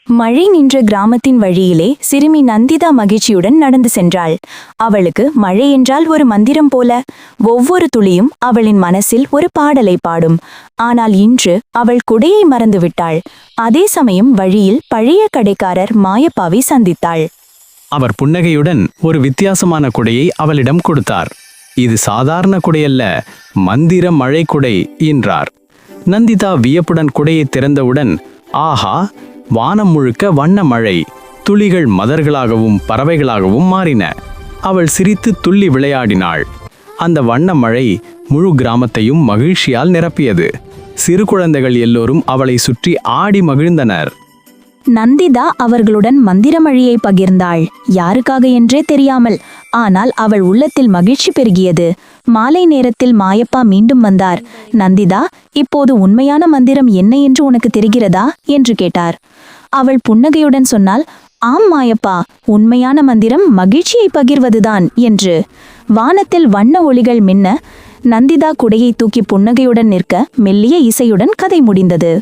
மழை நின்ற கிராமத்தின் வழியிலே சிறுமி நந்திதா மகிழ்ச்சியுடன் நடந்து சென்றாள். அவளுக்கு மழை என்றால் ஒரு மந்திரம் போல. ஒவ்வொரு துளியும் அவளின் மனசில் ஒரு பாடலை பாடும். ஆனால் இன்று அவள் குடையை மறந்துவிட்டாள். அதே சமயம் வழியில் பழைய கடைக்காரர் மாயப்பாவை சந்தித்தாள். அவர் புன்னகையுடன் ஒரு வித்தியாசமான குடையை அவளிடம் கொடுத்தார். இது சாதாரண குடையல்ல, மந்திர மழை குடை என்றார். நந்திதா வியப்புடன் குடையை திறந்தவுடன், ஆஹா, வானம் முழுக்க வண்ண மழை, துளிகள் மதர்களாகவும் பறவைகளாகவும் மாறின. அவள் சிரித்து துள்ளி விளையாடினாள். அந்த வண்ண மழை முழு கிராமத்தையும் மகிழ்ச்சியால் நிரப்பியது. சிறு குழந்தைகள் எல்லோரும் அவளை சுற்றி ஆடி மகிழ்ந்தனர். நந்திதா அவர்களுடன் மந்திரமழையை பகிர்ந்தாள், யாருக்காக என்றே தெரியாமல். ஆனால் அவள் உள்ளத்தில் மகிழ்ச்சி பெருகியது. மாலை நேரத்தில் மாயப்பா மீண்டும் வந்தார். நந்திதா, இப்போது உண்மையான மந்திரம் என்ன என்று உனக்கு தெரிகிறதா என்று கேட்டார். அவள் புன்னகையுடன் சொன்னாள், ஆம் மாயப்பா, உண்மையான மந்திரம் மகிழ்ச்சியை பகிர்வதுதான் என்று. வானத்தில் வண்ண ஒளிகள் மின்ன, நந்திதா குடையை தூக்கி புன்னகையுடன் நிற்க மெல்லிய இசையுடன் கதை முடிந்தது.